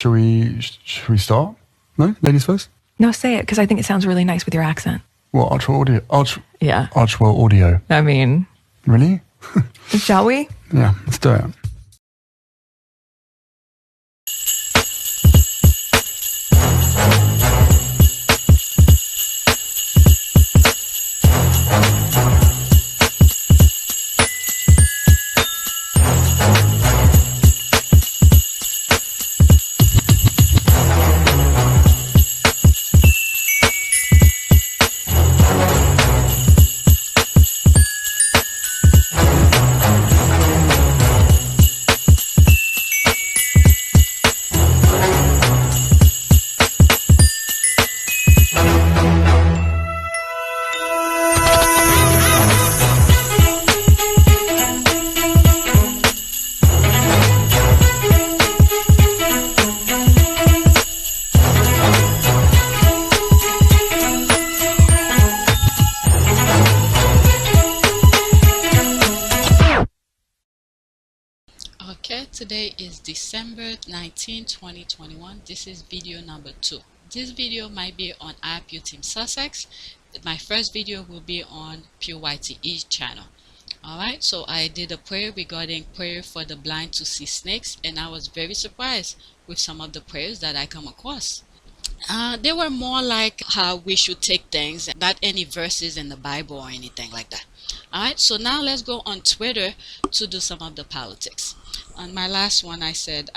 Shall we start? No? Ladies first? No, say it, because I think it sounds really nice with your accent. What, Archwell Audio? Yeah. Archwell Audio. I mean... Really? Shall we? Yeah, let's do it. Today is December 19, 2021. This is video number 2. This video might be on IPU Team Sussex. My first video will be on PYTE channel. Alright, so I did a prayer regarding prayer for the blind to see snakes, and I was very surprised with some of the prayers that I come across. They were more like how we should take things, not any verses in the Bible or anything like that. Alright, so now let's go on Twitter to do some of the politics. On my last one, I said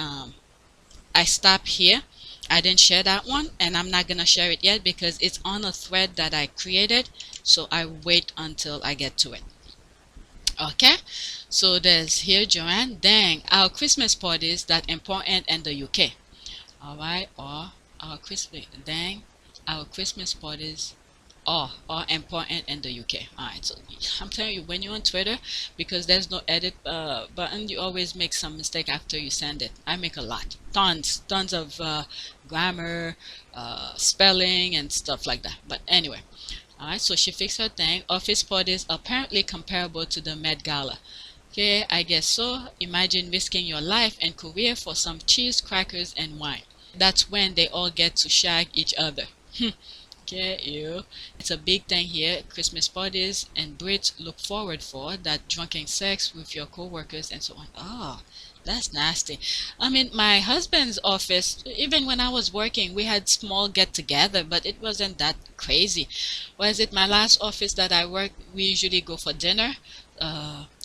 I stopped here. I didn't share that one, and I'm not gonna share it yet because it's on a thread that I created, so I wait until I get to it. Okay, so there's here Joanne. Dang, our Christmas parties that important in the UK. Alright, or our Christmas, dang, our Christmas parties are important in the UK. Alright, so I'm telling you, when you're on Twitter, because there's no edit button, you always make some mistake after you send it. I make a lot, tons of grammar, spelling and stuff like that. But anyway, alright, so she fixed her thing. Office parties apparently comparable to the Met Gala. Okay, I guess so. Imagine risking your life and career for some cheese, crackers and wine. That's when they all get to shag each other. Okay, ew. It's a big thing here. Christmas parties, and Brits look forward for that, drunken sex with your co-workers and so on. Oh, that's nasty. I mean, my husband's office, even when I was working, we had small get-together, but it wasn't that crazy. Was it my last office that I worked? We usually go for dinner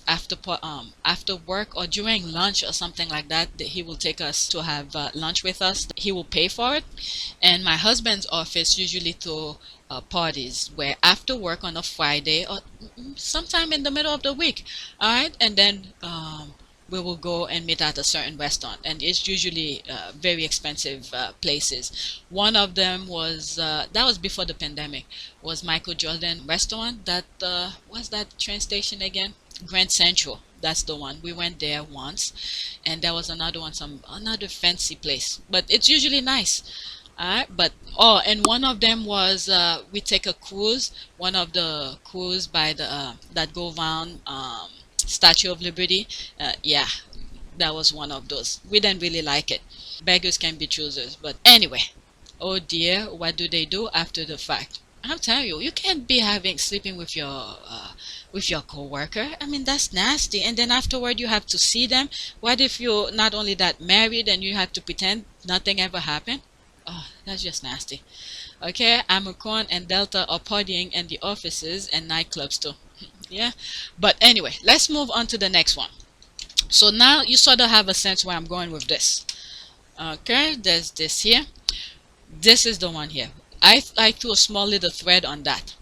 after work or during lunch or something like that. He will take us to have lunch with us. He will pay for it. And my husband's office usually throw parties where after work on a Friday or sometime in the middle of the week, all right, and then we will go and meet at a certain restaurant, and it's usually very expensive places. One of them was that was before the pandemic, was Michael Jordan restaurant that what's that train station again? Grand Central. That's the one. We went there once, and there was another one, another fancy place, but it's usually nice. But and one of them was we take a cruise, one of the cruise by the that go around Statue of Liberty. Yeah, that was one of those. We didn't really like it. Beggars can be choosers. But anyway, oh dear, what do they do after the fact? I'm telling you, you can't be sleeping with your co-worker. I mean, that's nasty. And then afterward, you have to see them. What if you're not only that married and you have to pretend nothing ever happened? Oh, that's just nasty. Okay, Amacron and Delta are partying in the offices and nightclubs too. Yeah, but anyway, let's move on to the next one. So now you sort of have a sense where I'm going with this. Okay, there's this here. This is the one here. I threw a small little thread on that.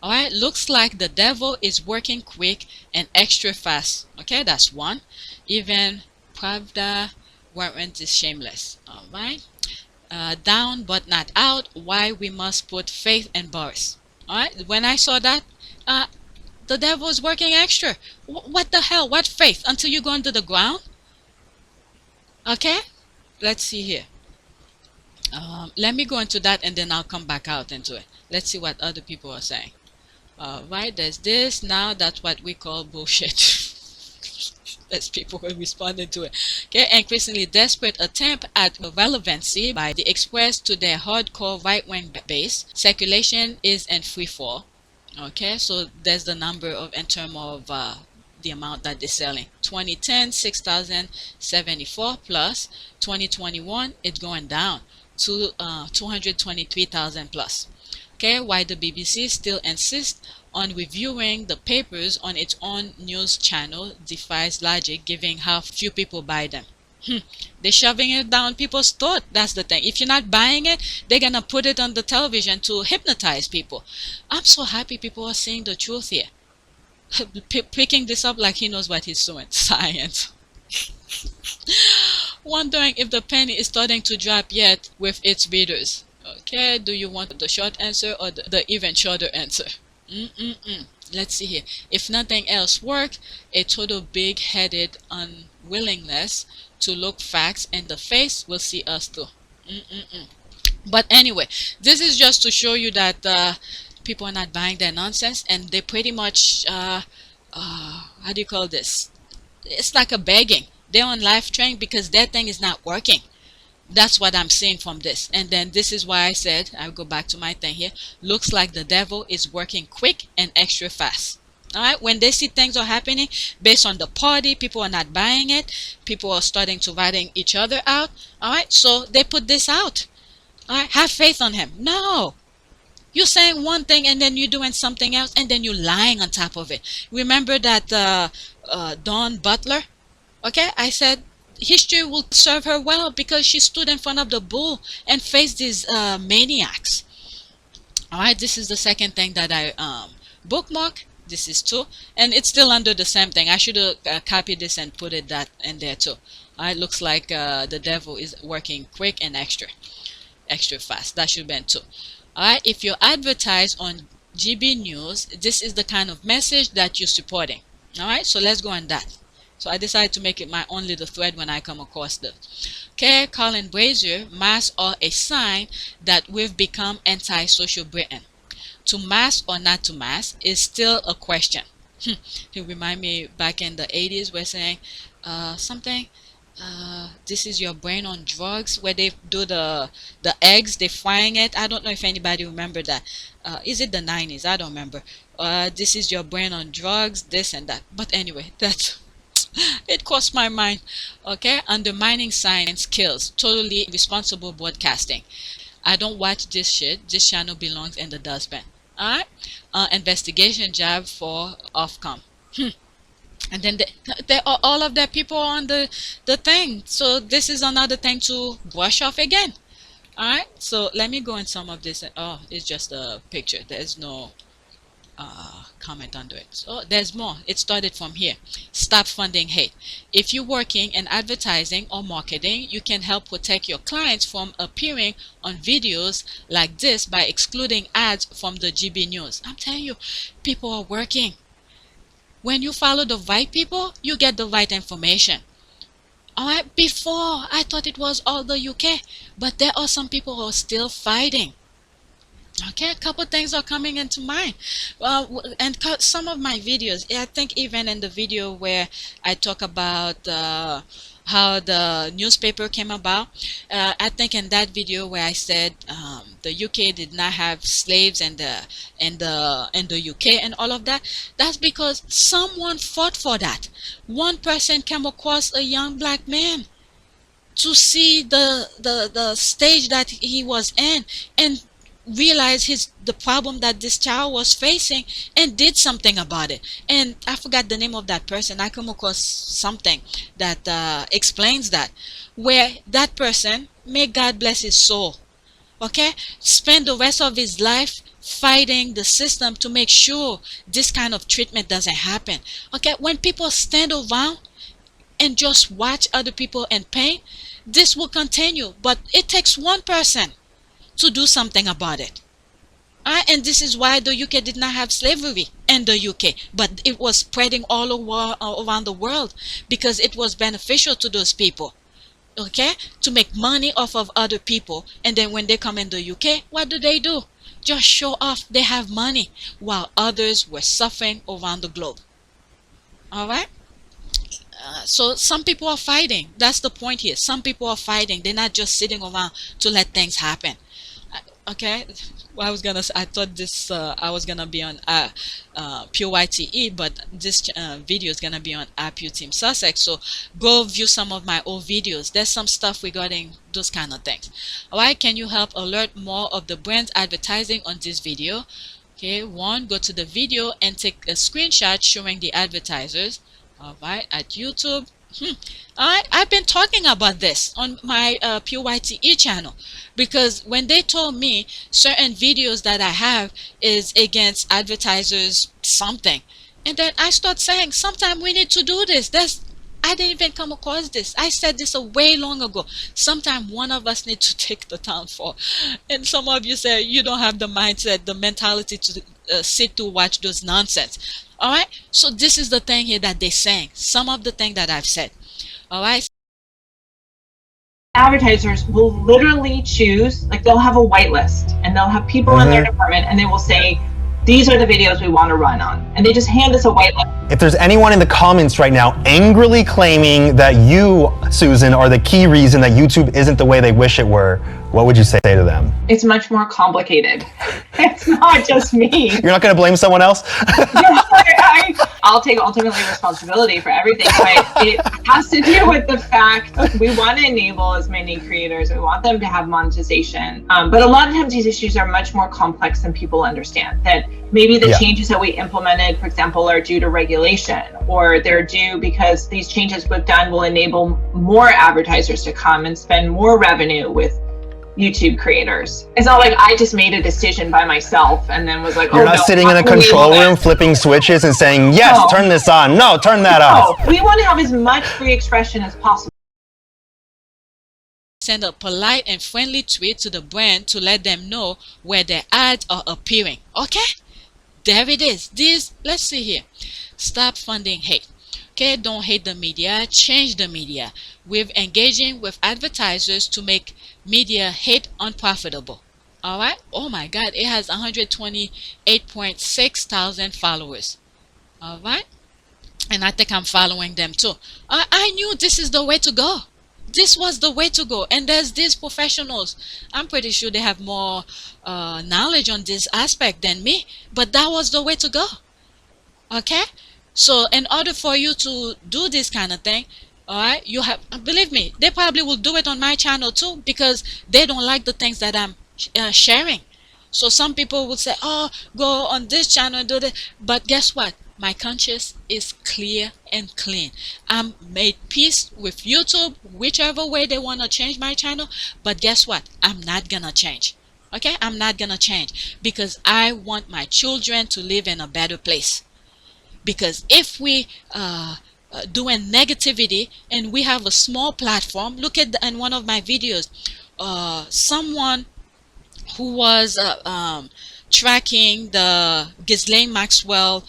Alright, looks like the devil is working quick and extra fast. Okay, that's one. Even Pravda warrant is shameless. Alright. Down but not out. Why we must put faith in Boris. Alright, when I saw that, the devil is working extra. What the hell? What faith? Until you go under the ground? Okay, let's see here. Let me go into that and then I'll come back out into it. Let's see what other people are saying. Right, there's this. Now that's what we call bullshit. as people were responding to it. Okay, increasingly desperate attempt at relevancy by the Express to their hardcore right-wing base. Circulation is in free fall. Okay, so there's the number of in terms of the amount that they're selling. 2010, 6,074 plus. 2021, it's going down to 223,000 plus. Okay, why the BBC still insists on reviewing the papers on its own news channel defies logic, given how few people buy them. They're shoving it down people's throat. That's the thing. If you're not buying it, they're gonna put it on the television to hypnotize people. I'm so happy people are seeing the truth here. Picking this up like he knows what he's doing. Science. Wondering if the penny is starting to drop yet with its readers. Okay, do you want the short answer or the even shorter answer? Let's see here. If nothing else worked, a total big-headed unwillingness to look facts in the face will see us through. But anyway, this is just to show you that people are not buying their nonsense, and they pretty much how do you call this? It's like a begging. They're on live train because their thing is not working. That's what I'm seeing from this. And then this is why I said, I'll go back to my thing here, looks like the devil is working quick and extra fast. Alright, when they see things are happening based on the party, people are not buying it, people are starting to writing each other out. Alright, so they put this out. Alright, have faith on him. No, you're saying one thing and then you're doing something else, and then you're lying on top of it. Remember that Dawn Butler? Okay, I said history will serve her well because she stood in front of the bull and faced these maniacs. Alright, this is the second thing that I bookmark. This is two, and it's still under the same thing. I should have copied this and put it that in there too. Alright, looks like the devil is working quick and extra fast. That should have been two. Alright, if you advertise on GB News, this is the kind of message that you're supporting. Alright, so let's go on that. So I decided to make it my own little thread when I come across this. Okay, Colin Brazier, masks are a sign that we've become anti-social Britain. To mask or not to mask is still a question. It remind me back in the 80s we're saying something, this is your brain on drugs, where they do the eggs, they frying it. I don't know if anybody remember that. Is it the 90s? I don't remember. This is your brain on drugs, this and that. But anyway, that's it crossed my mind. Okay, undermining science kills. Totally responsible broadcasting. I don't watch this shit. This channel belongs in the dustbin. Alright, investigation job for Ofcom. And then they are all of their people on the thing. So this is another thing to brush off again. Alright, so let me go in some of this. Oh, it's just a picture. There's no comment under it. So there's more. It started from here. Stop funding hate. If you're working in advertising or marketing, you can help protect your clients from appearing on videos like this by excluding ads from the GB News. I'm telling you, people are working. When you follow the right people, you get the right information. Alright, before I thought it was all the UK, but there are some people who are still fighting. Okay, a couple things are coming into mind. And some of my videos, I think even in the video where I talk about how the newspaper came about, I think in that video where I said the UK did not have slaves in the UK and all of that, that's because someone fought for that. One person came across a young black man to see the stage that he was in and realized the problem that this child was facing and did something about it. And I forgot the name of that person. I come across something that explains that, where that person, may God bless his soul, okay, spend the rest of his life fighting the system to make sure this kind of treatment doesn't happen. Okay, when people stand around and just watch other people in pain, this will continue. But it takes one person to do something about it. And this is why the UK did not have slavery in the UK, but it was spreading all around the world because it was beneficial to those people, okay, to make money off of other people. And then when they come in the UK, what do? Just show off they have money while others were suffering around the globe. All right. So some people are fighting. That's the point here. Some people are fighting. They're not just sitting around to let things happen. Okay, well, I thought this I was gonna be on PYTE, but this video is gonna be on APU Team Sussex. So go view some of my old videos. There's some stuff regarding those kind of things. All right, can you help alert more of the brands advertising on this video? Okay, one, go to the video and take a screenshot showing the advertisers. All right, at YouTube. I've been talking about this on my PYTE channel, because when they told me certain videos that I have is against advertisers something, and then I start saying sometime we need to do this. I didn't even come across this. I said this a way long ago. Sometime one of us need to take the time for. And some of you say you don't have the mindset, the mentality to sit to watch those nonsense. All right, so this is the thing here that they're saying, some of the thing that I've said. All right, advertisers will literally choose, like they'll have a whitelist and they'll have people in their department and they will say, these are the videos we want to run on. And they just hand us a whitelist. If there's anyone in the comments right now angrily claiming that you, Susan, are the key reason that YouTube isn't the way they wish it were, what would you say to them? It's much more complicated. It's not just me. You're not going to blame someone else? I'll take ultimately responsibility for everything, but it has to do with the fact we want to enable as many creators. We want them to have monetization. But a lot of times these issues are much more complex than people understand. That maybe the changes that we implemented, for example, are due to regulation, or they're due because these changes we've done will enable more advertisers to come and spend more revenue with YouTube creators. It's not like I just made a decision by myself and then was like, You're not sitting in a control room flipping switches and saying, yes, turn this on. No, turn that off. We want to have as much free expression as possible. Send a polite and friendly tweet to the brand to let them know where their ads are appearing. Okay, there it is. Let's see here. Stop funding hate. Okay, don't hate the media, change the media. We're engaging with advertisers to make media hate unprofitable. All right, oh my god, it has 128.6 thousand followers. All right, and I think I'm following them too. I knew this is the way to go. This was the way to go. And there's these professionals, I'm pretty sure they have more knowledge on this aspect than me, but that was the way to go. Okay, so in order for you to do this kind of thing, all right, you have, believe me, they probably will do it on my channel too, because they don't like the things that I'm sharing. So some people will say, oh, go on this channel and do that. But guess what? My conscience is clear and clean. I'm made peace with YouTube, whichever way they want to change my channel. But guess what? I'm not gonna change. Okay, I'm not gonna change, because I want my children to live in a better place. Because if we doing negativity and we have a small platform, look at in one of my videos, someone who was tracking the Ghislaine Maxwell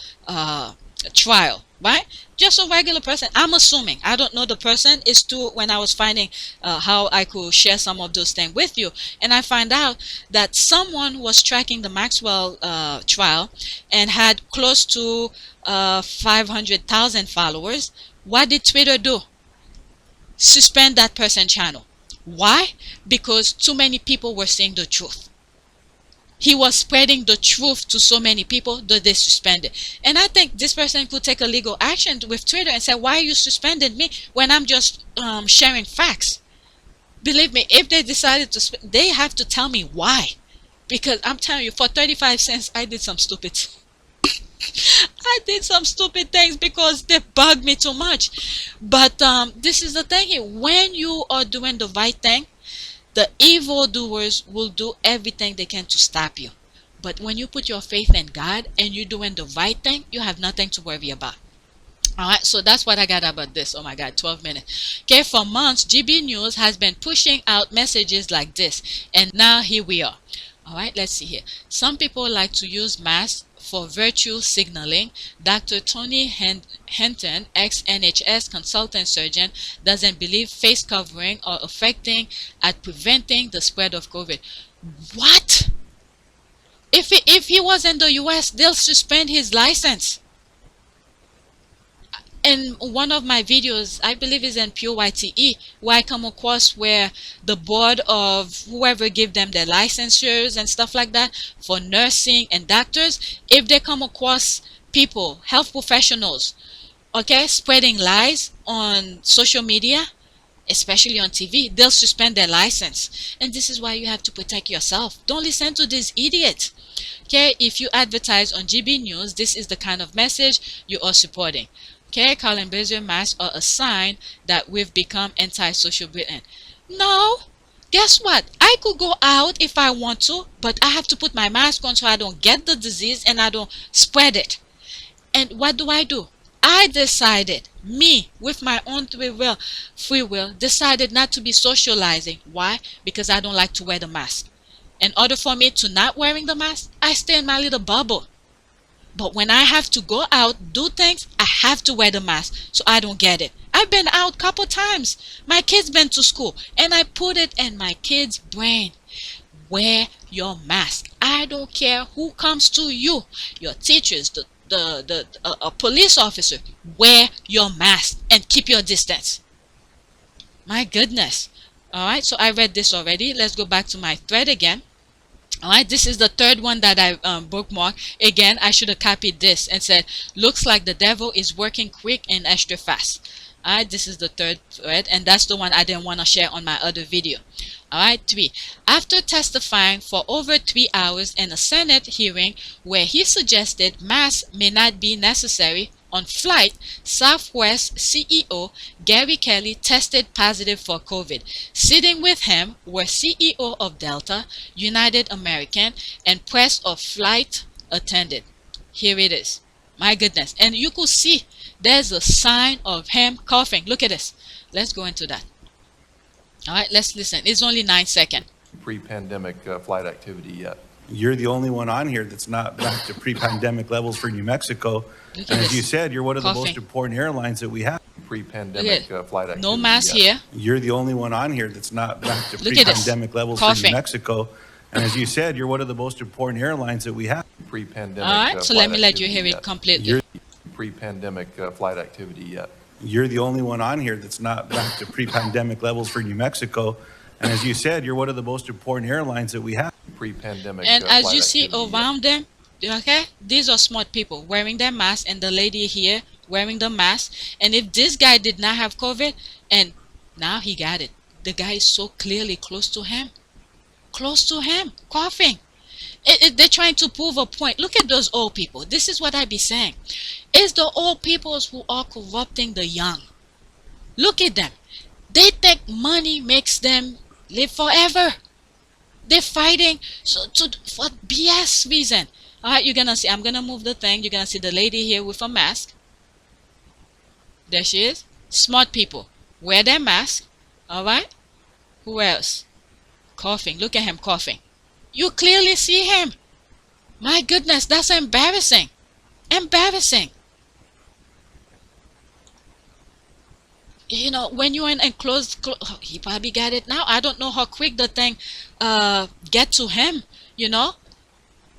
trial, right? Just a regular person. I'm assuming, I don't know the person. It's to when I was finding how I could share some of those things with you, and I find out that someone was tracking the Maxwell trial and had close to 500,000 followers. What did Twitter do? Suspend that person's channel. Why? Because too many people were saying the truth. He was spreading the truth to so many people that they suspended. And I think this person could take a legal action with Twitter and say, why are you suspending me when I'm just sharing facts? Believe me, if they decided to, they have to tell me why. Because I'm telling you, for 35 cents, I did some stupid I did some stupid things because they bugged me too much. But this is the thing here. When you are doing the right thing, the evildoers will do everything they can to stop you. But when you put your faith in God and you're doing the right thing, you have nothing to worry about. Alright, so that's what I got about this. Oh my god, 12 minutes. Okay, for months, GB News has been pushing out messages like this. And now here we are. Alright, let's see here. Some people like to use masks for virtue signaling. Dr. Tony Henton, ex-NHS consultant surgeon, doesn't believe face covering are effective at preventing the spread of COVID. What? If he was in the US, they'll suspend his license. in one of my videos, I believe is in Pure YTE, where I come across where the board of whoever give them their licensures and stuff like that for nursing and doctors, if they come across people, health professionals, okay, spreading lies on social media, especially on TV, they'll suspend their license. And this is why you have to protect yourself. Don't listen to these idiots. Okay, if you advertise on GB News, this is the kind of message you are supporting. Okay, Colin Blazer masks are a sign that we've become anti-social Britain. No, guess what? I could go out if I want to, but I have to put my mask on so I don't get the disease and I don't spread it. And what do? I decided, me, with my own free will, decided not to be socializing. Why? Because I don't like to wear the mask. In order for me to not wearing the mask, I stay in my little bubble. But when I have to go out, do things, I have to wear the mask so I don't get it. I've been out a couple times. My kids been to school and I put it in my kids' brain. Wear your mask. I don't care who comes to you, your teachers, a police officer. Wear your mask and keep your distance. My goodness. Alright, so I read this already. Let's go back to my thread again. Alright, this is the third one that I bookmarked. Again, I should have copied this and said, looks like the devil is working quick and extra fast. Alright, this is the third thread, and that's the one I didn't want to share on my other video. Alright, 3. After testifying for over 3 hours in a Senate hearing where he suggested masks may not be necessary on flight, Southwest CEO Gary Kelly tested positive for COVID. Sitting with him were CEO of Delta, United American, and press of flight attendant. Here it is. My goodness. And you could see there's a sign of him coughing. Look at this. Let's go into that. All right, let's listen. It's only 9 seconds. Pre-pandemic flight activity yet. You're the only one on here that's not back to pre-pandemic levels for New Mexico. And as you said, you're one of the most important airlines that we have. Pre-pandemic flight activity. No mask here. You're the only one on here that's not back to pre-pandemic levels for New Mexico. And as you said, you're one of the most important airlines that we have. Pre-pandemic. All right, so let me let you hear it completely. Pre-pandemic flight activity yet. You're the only one on here that's not back to pre-pandemic levels for New Mexico. And as you said, you're one of the most important airlines that we have. Pre-pandemic. And as you see around them, okay, these are smart people wearing their mask, and the lady here wearing the mask. And if this guy did not have COVID, and now he got it, the guy is so clearly close to him, coughing. They're trying to prove a point. Look at those old people. This is what I be saying. It's the old peoples who are corrupting the young. Look at them. They think money makes them live forever. They're fighting for BS reason. All right, you're gonna see. I'm gonna move the thing. You're gonna see the lady here with a mask. There she is. Smart people wear their mask. All right. Who else? Coughing. Look at him coughing. You clearly see him. My goodness, that's embarrassing. Embarrassing. You know, when you're in enclosed, he probably got it now. I don't know how quick the thing get to him, you know,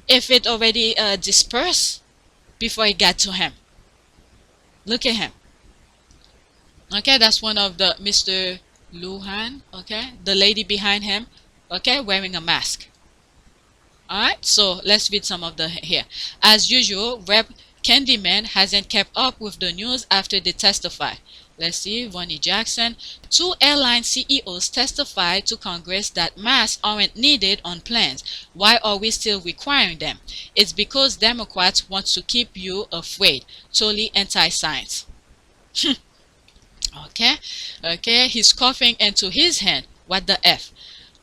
if it already dispersed before it got to him. Look at him. Okay, that's one of the Mr. Lujan, okay, the lady behind him, okay, wearing a mask. Alright, so let's read some of the here. As usual, Rep. Candyman hasn't kept up with the news after they testify. Let's see, Ronnie Jackson. 2 airline CEOs testified to Congress that masks aren't needed on planes. Why are we still requiring them? It's because Democrats want to keep you afraid. Totally anti-science. Okay, he's coughing into his hand. What the F?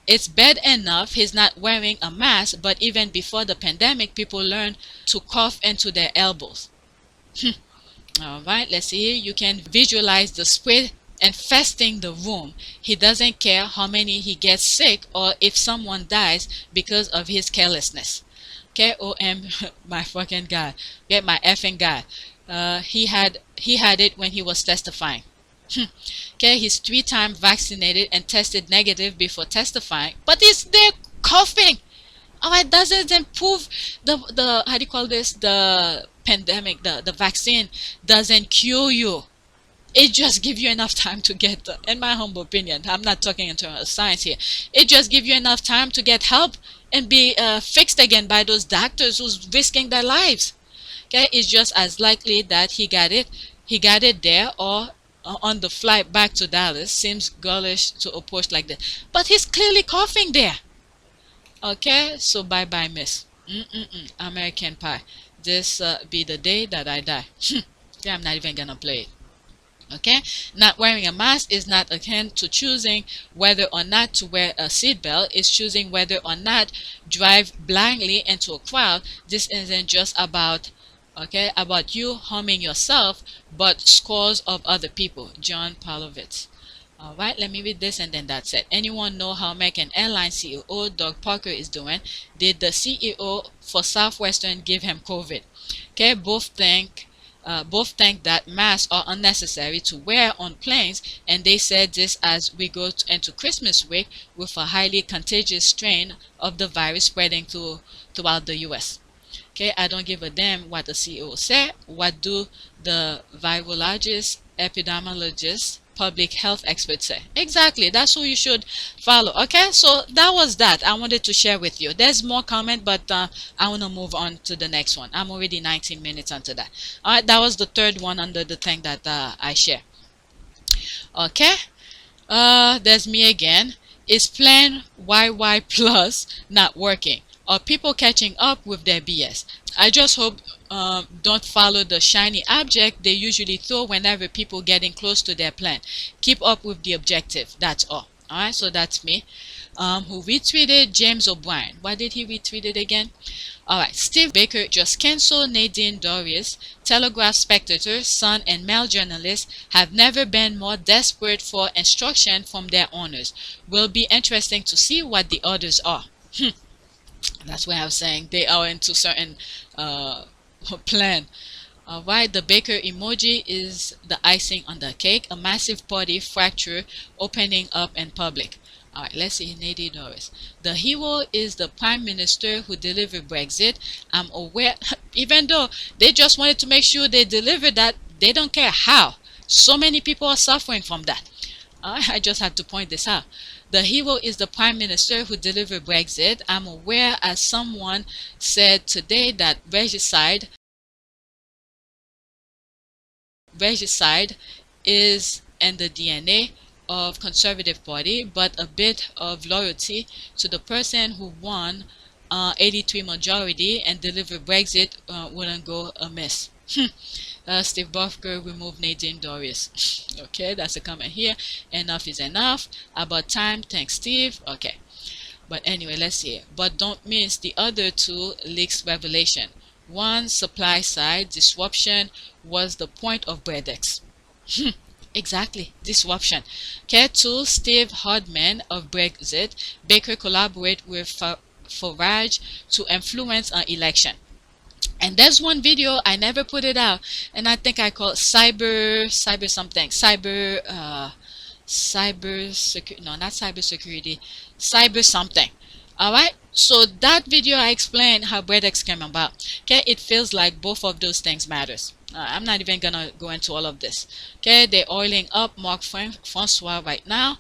It's bad enough he's not wearing a mask, but even before the pandemic, people learned to cough into their elbows. Alright, let's see here. You can visualize the spread infesting the room. He doesn't care how many he gets sick or if someone dies because of his carelessness. Okay, my fucking God. Get my effing God. He had it when he was testifying. Okay, he's 3 times vaccinated and tested negative before testifying, but he's there coughing. Alright, doesn't improve the how do you call this, the pandemic, the vaccine doesn't cure you. it just gives you enough time to get, in my humble opinion, I'm not talking in terms of science here, it just gives you enough time to get help and be fixed again by those doctors who's risking their lives. Okay, it's just as likely that he got it there or on the flight back to Dallas. Seems girlish to approach like that, but he's clearly coughing there. Okay, so bye bye, miss. American Pie. This be the day that I die. Yeah, I'm not even gonna play it. Okay, not wearing a mask is not akin to choosing whether or not to wear a seatbelt. It's choosing whether or not drive blindly into a crowd. This isn't just about you harming yourself, but scores of other people. John Palovitz. All right, let me read this and then that's it. Anyone know how American Airline CEO Doug Parker is doing? Did the CEO for Southwestern give him COVID? Okay, both think that masks are unnecessary to wear on planes, and they said this as we go into Christmas week with a highly contagious strain of the virus spreading throughout the US. Okay, I don't give a damn what the CEO said. What do the virologists, epidemiologists, public health experts say? Exactly, that's who you should follow. Okay, so that was that I wanted to share with you. There's more comment, but I want to move on to the next one. I'm already 19 minutes onto that. All right, that was the third one under the thing that I share. Okay, there's me again. Is plan YY plus not working? Are people catching up with their BS? I just hope don't follow the shiny object they usually throw whenever people getting close to their plan. Keep up with the objective. That's all. Alright, so that's me. Who retweeted James O'Brien. Why did he retweet it again? Alright, Steve Baker just canceled Nadine Dorries. Telegraph spectator, Sun and Mail journalists have never been more desperate for instruction from their owners. Will be interesting to see what the orders are. That's why I was saying they are into certain plan. Alright, the baker emoji is the icing on the cake. A massive party fracture opening up in public. Alright, let's see. Nadine Norris. The hero is the prime minister who delivered Brexit. I'm aware, even though they just wanted to make sure they deliver that, they don't care how. So many people are suffering from that. I just had to point this out. The hero is the prime minister who delivered Brexit. I'm aware, as someone said today, that regicide is in the DNA of Conservative Party, but a bit of loyalty to the person who won 83 majority and delivered Brexit wouldn't go amiss. Steve Bufker removed Nadine Dorries. Okay, that's a comment here. Enough is enough. About time. Thanks, Steve. Okay. But anyway, let's see. But don't miss the other two leaks revelation. One, supply side disruption was the point of Bredex. Exactly, disruption. Okay, two, Steve Hardman of Brexit. Baker collaborate with Farage to influence an election. And there's one video, I never put it out, and I think I call it cyber something, cyber something. Alright, so that video I explained how Bredex came about. Okay, it feels like both of those things matters. I'm not even gonna go into all of this. Okay, they're oiling up Mark Francois right now.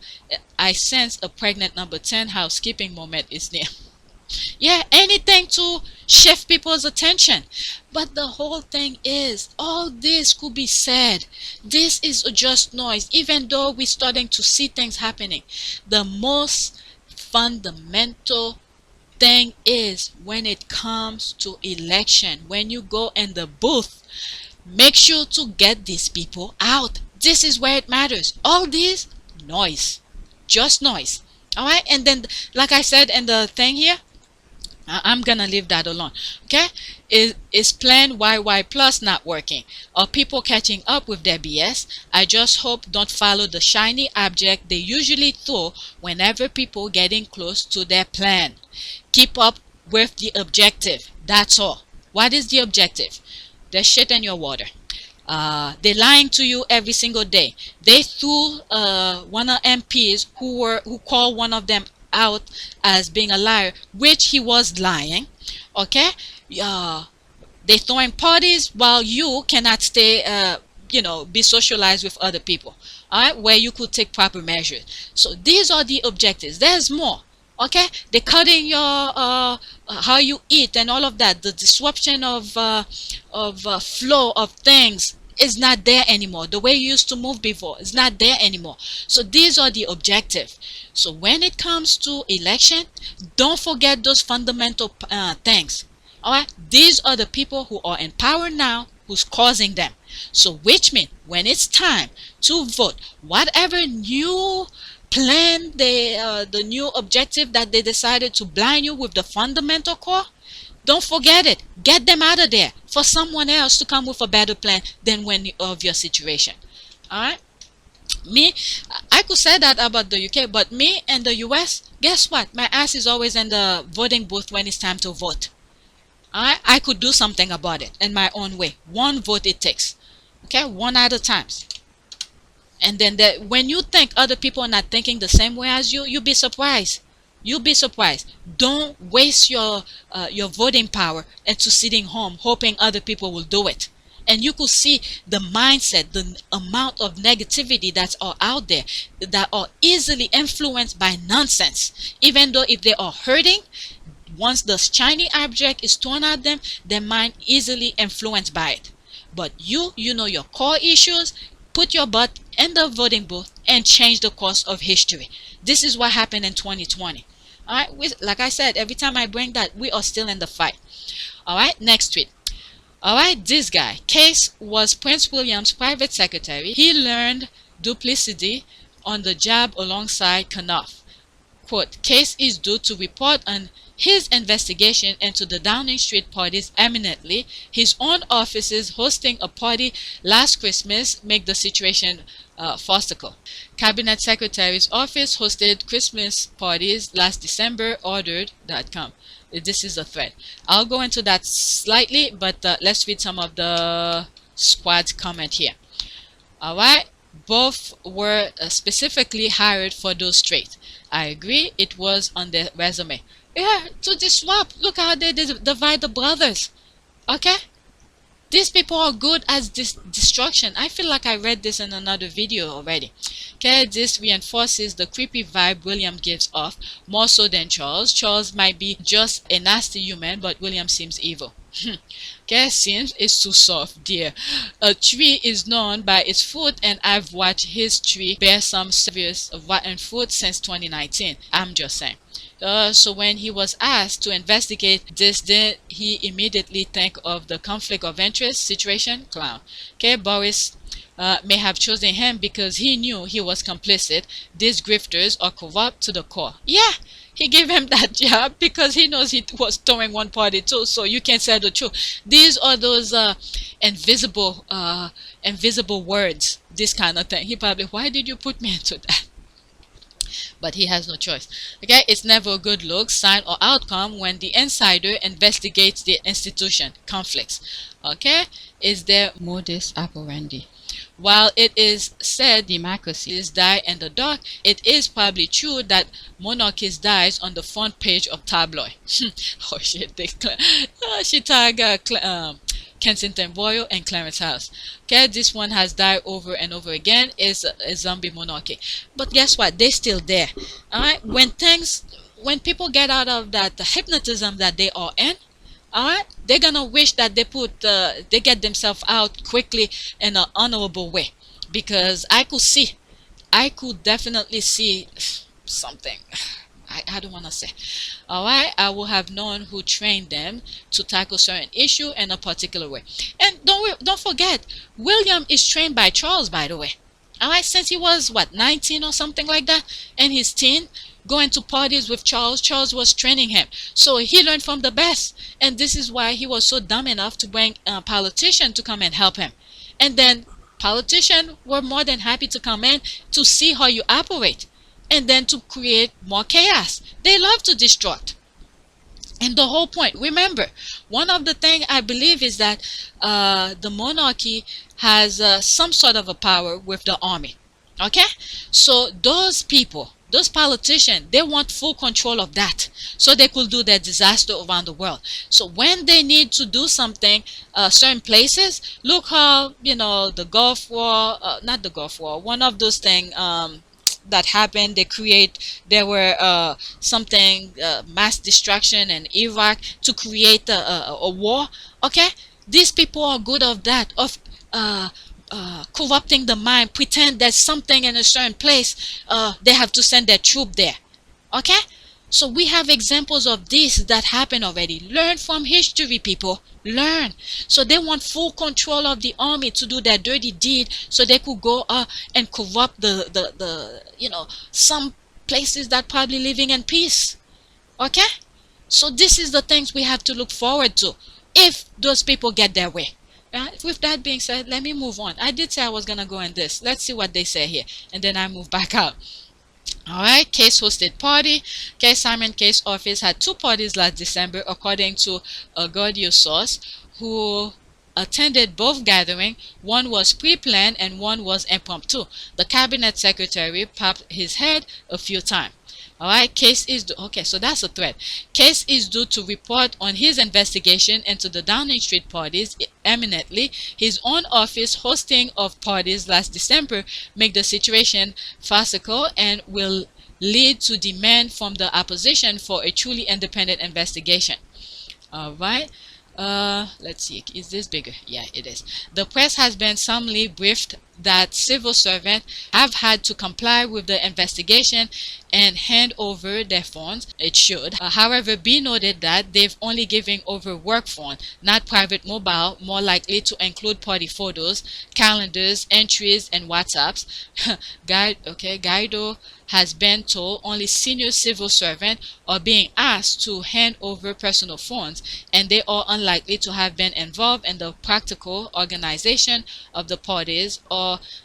I sense a pregnant number 10 housekeeping moment is near. Yeah, anything to shift people's attention. But the whole thing is, all this could be said. This is just noise, even though we're starting to see things happening. The most fundamental thing is, when it comes to election, when you go in the booth, make sure to get these people out. This is where it matters. All this noise, just noise. All right, and then like I said in the thing here, I'm gonna leave that alone. Okay, is plan YY plus not working? Are people catching up with their BS? I just hope don't follow the shiny object they usually throw whenever people getting close to their plan. Keep up with the objective. That's all. What is the objective? There's shit in your water. They're lying to you every single day. They threw one of MPs who called one of them out as being a liar, which he was lying. Okay, they throwing parties while you cannot stay be socialized with other people, all right, where you could take proper measures. So these are the objectives. There's more. Okay, they're cutting your how you eat and all of that. The disruption of flow of things is not there anymore. The way you used to move before is not there anymore. So these are the objectives. So when it comes to election, don't forget those fundamental things. All right, these are the people who are in power now who's causing them. So which means when it's time to vote, whatever new plan, the new objective that they decided to blind you with the fundamental core, don't forget it. Get them out of there for someone else to come with a better plan than when of your situation. All right. Me, I could say that about the UK, but me and the US, guess what? My ass is always in the voting booth when it's time to vote. I could do something about it in my own way. One vote it takes. Okay, one at a time. And then when you think other people are not thinking the same way as you, you'll be surprised. You'll be surprised. Don't waste your voting power into sitting home hoping other people will do it. And you could see the mindset, the amount of negativity that's all out there that are easily influenced by nonsense. Even though if they are hurting, once the shiny object is thrown at them, their mind easily influenced by it. But you know your core issues. Put your butt in the voting booth and change the course of history. This is what happened in 2020. All right, like I said, every time I bring that, we are still in the fight. All right, next tweet. All right, this guy, Case was Prince William's private secretary. He learned duplicity on the job alongside Knopf. Quote, Case is due to report on his investigation into the Downing Street parties eminently. His own offices hosting a party last Christmas make the situation farcical. Cabinet Secretary's office hosted Christmas parties last December, ordered.com. This is a thread. I'll go into that slightly, but let's read some of the squad's comment here. All right, both were specifically hired for those traits. I agree, it was on their resume. Yeah, to disrupt. Look how they divide the brothers. Okay? These people are good as destruction. I feel like I read this in another video already. Okay, this reinforces the creepy vibe William gives off, more so than Charles. Charles might be just a nasty human, but William seems evil. Okay, seems is too soft, dear. A tree is known by its fruit, and I've watched his tree bear some serious rotten fruit since 2019. I'm just saying. So when he was asked to investigate this, did he immediately think of the conflict of interest situation? Clown. Okay, Boris may have chosen him because he knew he was complicit. These grifters are corrupt to the core. Yeah, he gave him that job because he knows he was towing one party too, so you can't say the truth. These are those invisible words, this kind of thing. He probably, why did you put me into that? But he has no choice. Okay, it's never a good look, sign, or outcome when the insider investigates the institution. Conflicts. Okay, is there modus operandi? While it is said democracies die in the dark, it is probably true that monarchies dies on the front page of tabloid. Oh shit, she tagged Kensington Royal and Clarence House. Okay, this one has died over and over again. Is a zombie monarchy. But guess what? They're still there. Alright, when people get out of that hypnotism that they are in, alright, they're gonna wish that they get themselves out quickly in an honorable way. Because I could definitely see something. I don't want to say. Alright, I will have known who trained them to tackle certain issue in a particular way. And don't forget, William is trained by Charles, by the way. Alright, since he was, 19 or something like that, in his teen, going to parties with Charles. Charles was training him. So he learned from the best. And this is why he was so dumb enough to bring a politician to come and help him. And then politicians were more than happy to come in to see how you operate. And then to create more chaos. They love to distort. And the whole point, remember, one of the things I believe is that the monarchy has some sort of a power with the army. Okay? So those people Those politicians, they want full control of that so they could do their disaster around the world. So when they need to do something, certain places, look how, the Gulf War, not the Gulf War, one of those things that happened, there were something, mass destruction in Iraq to create a war. Okay, these people are good of that, of corrupting the mind, pretend there's something in a certain place, they have to send their troop there. Okay, so we have examples of this that happen already. Learn from history, people. Learn. So they want full control of the army to do their dirty deed, so they could go and corrupt the some places that probably living in peace. Okay, so this is the things we have to look forward to if those people get their way. With that being said, let me move on. I did say I was gonna go in this. Let's see what they say here, and then I move back out. Alright, Case hosted party. Case Simon Case office had 2 parties last December, according to a Gordio source who attended both gatherings. One was pre-planned and one was impromptu. The cabinet secretary popped his head a few times. Alright, Case is okay, so that's a threat. Case is due to report on his investigation into the Downing Street parties eminently. His own office hosting of parties last December make the situation farcical and will lead to demand from the opposition for a truly independent investigation. Alright. Let's see, is this bigger? Yeah, it is. The press has been solemnly briefed that civil servants have had to comply with the investigation and hand over their phones. It should, however, be noted that they've only given over work phone, not private mobile, more likely to include party photos, calendars, entries, and WhatsApps. Guido has been told only senior civil servants are being asked to hand over personal phones, and they are unlikely to have been involved in the practical organization of the parties or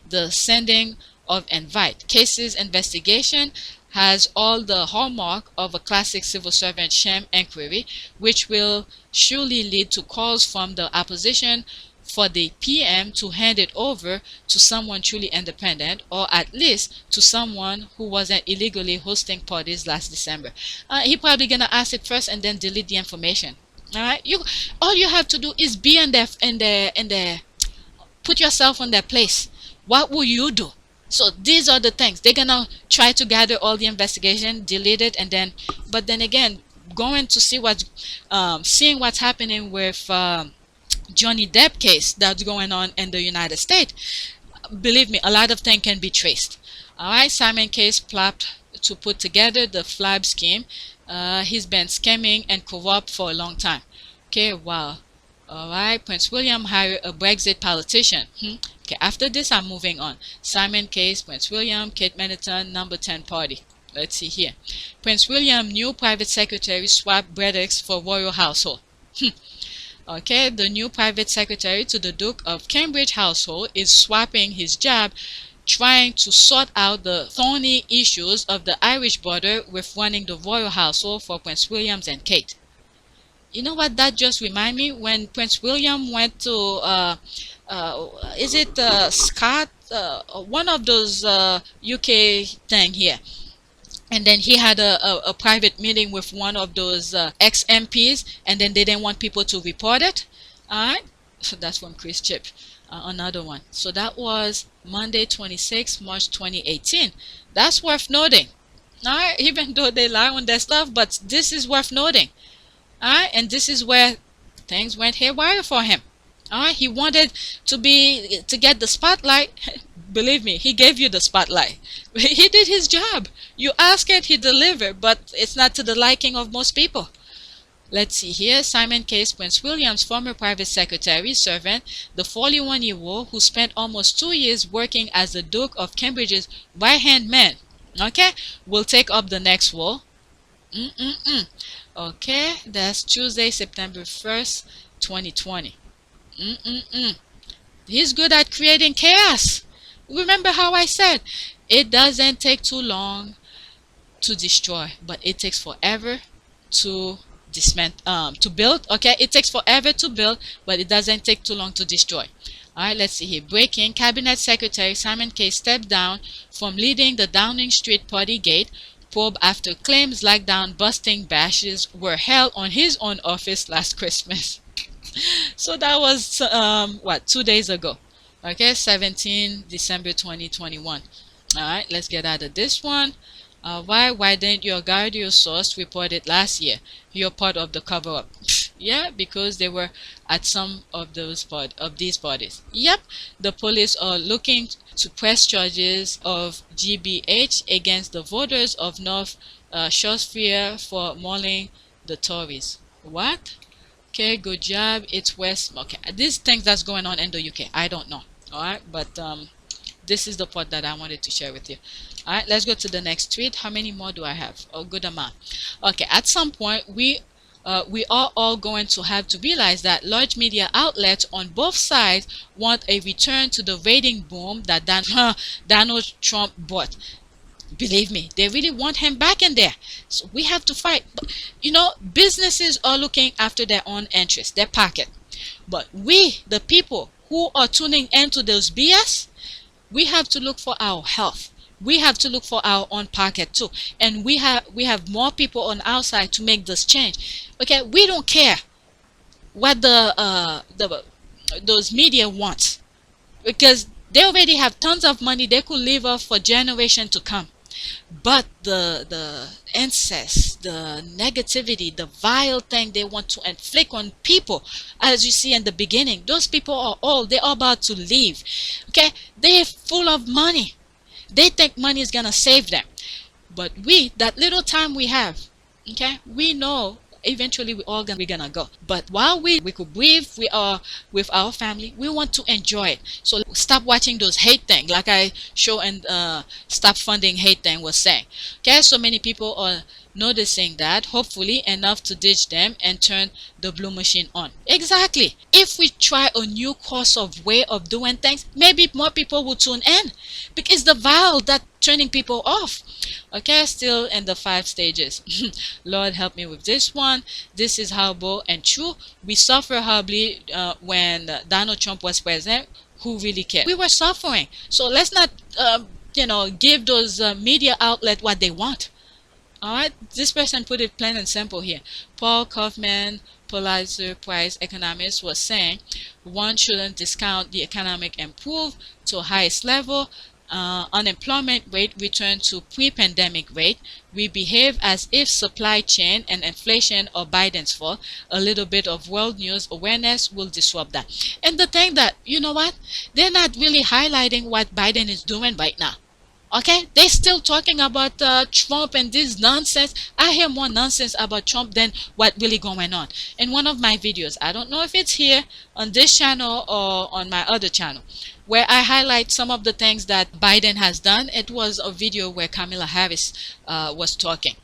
the sending of invite. Case's investigation has all the hallmark of a classic civil servant sham inquiry, which will surely lead to calls from the opposition for the PM to hand it over to someone truly independent, or at least to someone who wasn't illegally hosting parties last December. He probably gonna ask it first and then delete the information. All right, all you have to do is be in their put yourself on their place. What will you do? So these are the things they're gonna try to gather all the investigation, delete it, and then, but then again, going to see seeing what's happening with Johnny Depp case that's going on in the United States. Believe me, a lot of things can be traced. All right, Simon Case planned to put together the FLAB scheme. He's been scamming and corrupt for a long time. Okay, wow. All right, Prince William hired a Brexit politician. Okay, after this, I'm moving on. Simon Case, Prince William, Kate Middleton, number 10 party. Let's see here. Prince William, new private secretary, swapped Bredix for royal household. Okay, the new private secretary to the Duke of Cambridge household is swapping his job, trying to sort out the thorny issues of the Irish border with running the royal household for Prince William and Kate. You know what that just remind me? When Prince William went to, is it Scott? One of those UK thing here. And then he had a private meeting with one of those ex-MPs, and then they didn't want people to report it. Alright, so that's from Chris Chip, another one. So that was Monday 26 March 2018. That's worth noting. Alright, even though they lie on their stuff, but this is worth noting. Alright, and this is where things went haywire for him. Alright, he wanted to get the spotlight. Believe me, he gave you the spotlight. He did his job. You ask it, he delivered, but it's not to the liking of most people. Let's see here. Simon Case, Prince William's former private secretary servant, the 41-year-old who spent almost 2 years working as the Duke of Cambridge's right-hand man, okay, will take up the next role. Okay, that's Tuesday, September 1st, 2020. He's good at creating chaos. Remember how I said, it doesn't take too long to destroy, but it takes forever to to build. Okay, it takes forever to build, but it doesn't take too long to destroy. All right, let's see here. Breaking: Cabinet Secretary Simon Kay stepped down from leading the Downing Street Partygate probe after claims lockdown busting bashes were held on his own office last Christmas. So that was 2 days ago. Okay, 17 December 2021. All right, let's get out of this one. Why didn't your guard your source report it last year? You're part of the cover-up. Yeah, because they were at some of these parties. Yep, the police are looking to press charges of GBH against the voters of North Shropshire for mauling the Tories. What? Okay, good job. It's West. Okay, these things that's going on in the UK, I don't know. All right, but this is the part that I wanted to share with you. All right, let's go to the next tweet. How many more do I have? Oh, good amount. Okay, at some point we are all going to have to realize that large media outlets on both sides want a return to the rating boom that Donald Trump brought. Believe me, they really want him back in there. So we have to fight. You know, businesses are looking after their own interests, their pocket. But we, the people who are tuning into those BS, we have to look for our health. We have to look for our own pocket too. And we have more people on our side to make this change. Okay, we don't care what those media want, because they already have tons of money they could live off for generations to come. But the incest, the negativity, the vile thing they want to inflict on people, as you see in the beginning, those people are old, they're about to leave. Okay, they're full of money. They think money is gonna save them. But we, that little time we have, okay, we know eventually we're gonna go. But while we could breathe, we are with our family, we want to enjoy it. So stop watching those hate things, like I show and stop funding hate thing was saying. Okay, so many people are noticing that, hopefully enough to ditch them and turn the blue machine on. Exactly. If we try a new course of way of doing things, maybe more people will tune in, because the vile that turning people off. Okay, still in the 5 stages. Lord help me with this one. This is horrible and true. We suffer horribly when Donald Trump was president. Who really cared? We were suffering. So let's not give those media outlet what they want. All right, this person put it plain and simple here. Paul Kaufman, Pulitzer Prize economist, was saying one shouldn't discount the economic improve to highest level. Unemployment rate returned to pre-pandemic rate. We behave as if supply chain and inflation are Biden's fault. A little bit of world news awareness will disrupt that. And the thing that, you know what, they're not really highlighting what Biden is doing right now. Okay, they're still talking about Trump and this nonsense. I hear more nonsense about Trump than what really going on. In one of my videos, I don't know if it's here on this channel or on my other channel, where I highlight some of the things that Biden has done. It was a video where Kamala Harris was talking.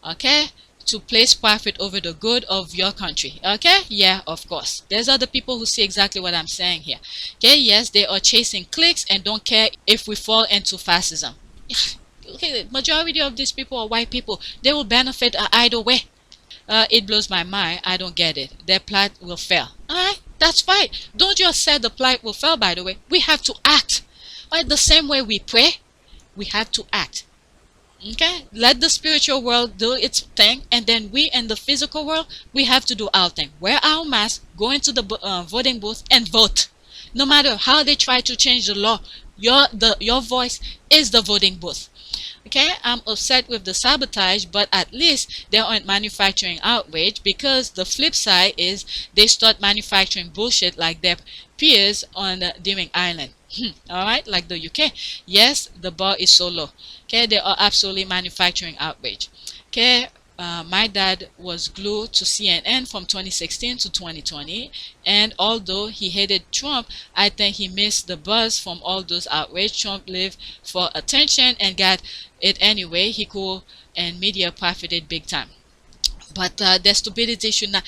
Okay, to place profit over the good of your country. Okay, yeah, of course. There's other people who see exactly what I'm saying here. Okay, yes, they are chasing clicks and don't care if we fall into fascism. Okay, the majority of these people are white people. They will benefit either way. It blows my mind. I don't get it. Their plight will fail. Alright, that's fine. Don't just say the plight will fail, by the way. We have to act. Right? The same way we pray, we have to act. Okay, let the spiritual world do its thing, and then we in the physical world, we have to do our thing. Wear our mask, go into the voting booth and vote. No matter how they try to change the law, your voice is the voting booth. Okay, I'm upset with the sabotage, but at least they aren't manufacturing outrage, because the flip side is they start manufacturing bullshit like their peers on Durbin Island. Alright, like the UK. Yes, the bar is so low. Okay, they are absolutely manufacturing outrage. Okay, my dad was glued to CNN from 2016 to 2020, and although he hated Trump, I think he missed the buzz from all those outrage. Trump lived for attention and got it anyway he could, and media profited big time. But their stupidity should not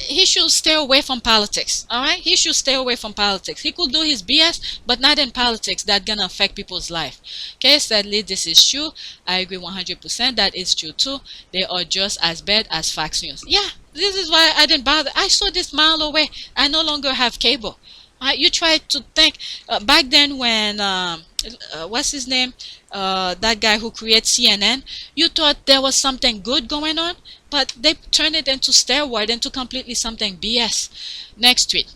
he should stay away from politics. All right, he should stay away from politics. He could do his BS, but not in politics that gonna affect people's life. Okay, sadly this is true. I agree 100% that is true too. They are just as bad as Fox News. Yeah, this is why I didn't bother. I saw this mile away. I no longer have cable. You try to think back then when what's his name, that guy who created CNN, you thought there was something good going on, but they turned it into steroid, into completely something BS. Next tweet.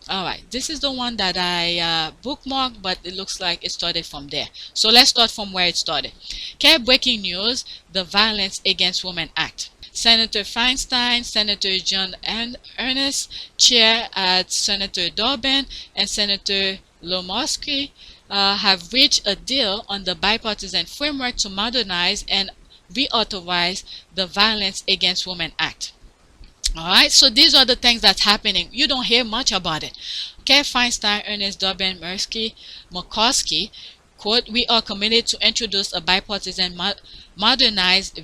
All right, this is the one that I bookmarked, but it looks like it started from there. So let's start from where it started. Okay, breaking news: the Violence Against Women Act. Senator Feinstein, Senator John Ernst, Chair at Senator Durbin, and Senator Murkowski have reached a deal on the bipartisan framework to modernize and reauthorize the Violence Against Women Act. Alright, so these are the things that's happening. You don't hear much about it. Okay, Feinstein, Ernst, Durbin, Murkowski, quote, "We are committed to introduce a bipartisan modernized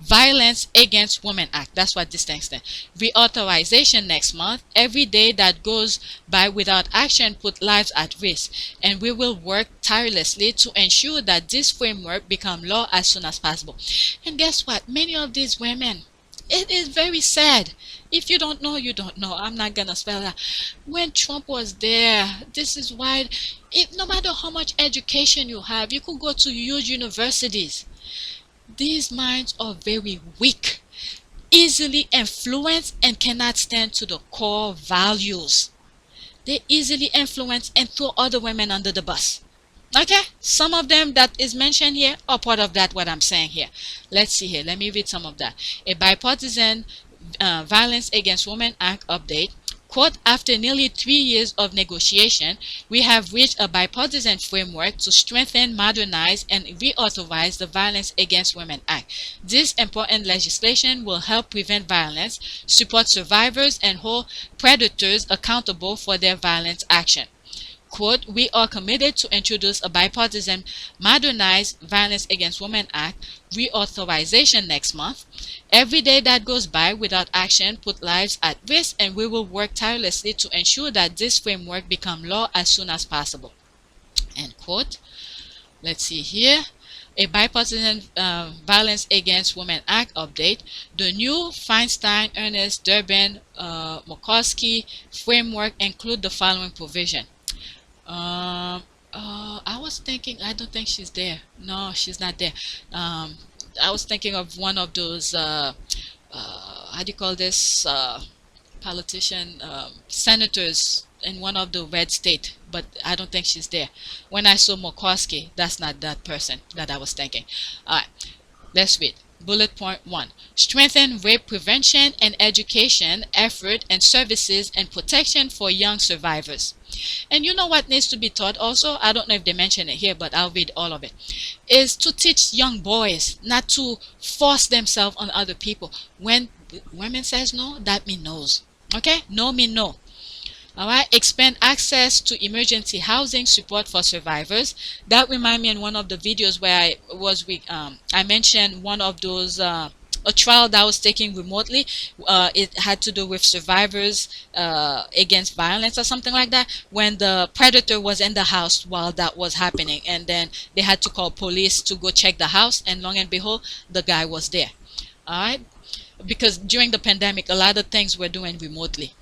Violence Against Women Act." That's what this thing stands. Reauthorization next month. Every day that goes by without action put lives at risk, and we will work tirelessly to ensure that this framework become law as soon as possible. And guess what? Many of these women, it is very sad. If you don't know, you don't know. I'm not gonna spell that. When Trump was there, this is why, no matter how much education you have, you could go to huge universities. These minds are very weak, easily influenced, and cannot stand to the core values. They easily influence and throw other women under the bus. Okay, some of them that is mentioned here are part of that, what I'm saying here. Let's see here. Let me read some of that. A bipartisan Violence Against Women Act update. Quote, "After nearly 3 years of negotiation, we have reached a bipartisan framework to strengthen, modernize, and reauthorize the Violence Against Women Act. This important legislation will help prevent violence, support survivors, and hold predators accountable for their violent action." Quote, "We are committed to introduce a bipartisan modernized Violence Against Women Act reauthorization next month. Every day that goes by without action put lives at risk, and we will work tirelessly to ensure that this framework become law as soon as possible." End quote. Let's see here. A bipartisan Violence Against Women Act update. The new Feinstein, Ernst, Durbin, Murkowski framework include the following provision. I was thinking, I don't think she's there. No, she's not there. I was thinking of one of those, how do you call this, politician, senators in one of the red state, but I don't think she's there. When I saw Murkowski, that's not that person that I was thinking. All right, let's read. Bullet point 1. Strengthen rape prevention and education effort and services and protection for young survivors. And you know what needs to be taught also? I don't know if they mention it here, but I'll read all of it. Is to teach young boys not to force themselves on other people. When women says no, that means no's. Okay? No mean no. Alright, expand access to emergency housing support for survivors. That remind me in one of the videos where I mentioned one of those a trial that was taken remotely. It had to do with survivors against violence or something like that, when the predator was in the house while that was happening, and then they had to call police to go check the house, and long and behold, the guy was there. Alright, because during the pandemic a lot of things were doing remotely.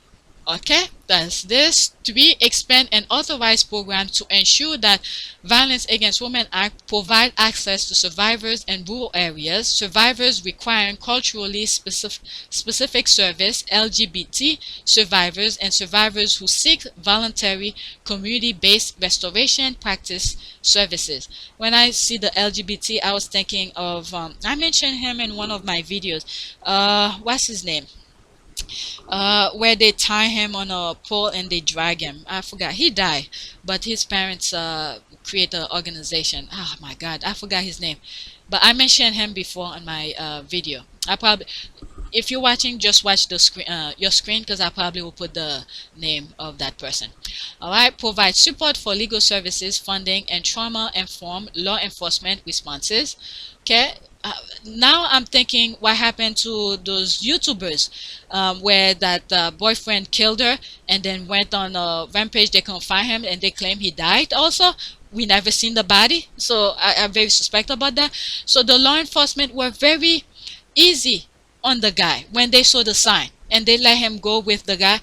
Okay, that's this. 3. Expand and authorize programs to ensure that Violence Against Women Act provide access to survivors in rural areas, survivors requiring culturally specific service, LGBT survivors, and survivors who seek voluntary community-based restoration practice services. When I see the LGBT, I was thinking of, I mentioned him in one of my videos. What's his name? Where they tie him on a pole and they drag him. I forgot. He died, but his parents create an organization. Oh my God, I forgot his name. But I mentioned him before in my video. If you're watching, just watch the screen, your screen, because I probably will put the name of that person. Alright, provide support for legal services, funding, and trauma-informed law enforcement responses. Okay, now I'm thinking what happened to those YouTubers, where that boyfriend killed her and then went on a rampage. They couldn't find him and they claim he died also. We never seen the body, so I'm very suspect about that. So the law enforcement were very easy on the guy when they saw the sign, and they let him go with the guy.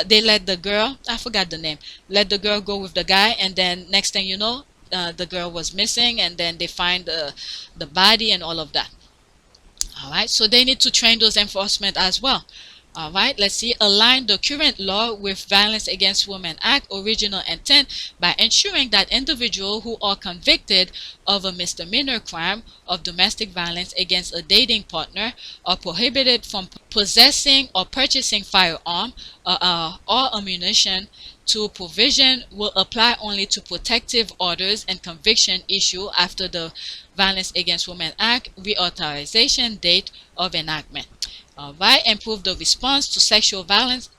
They let the girl, I forgot the name, let the girl go with the guy, and then next thing you know, the girl was missing, and then they find the body and all of that. All right, so they need to train those enforcement as well. All right, let's see. Align the current law with Violence Against Women Act original intent by ensuring that individuals who are convicted of a misdemeanor crime of domestic violence against a dating partner are prohibited from possessing or purchasing firearm or ammunition. To provision will apply only to protective orders and conviction issued after the Violence Against Women Act reauthorization date of enactment. All right, improve the response to sexual violence,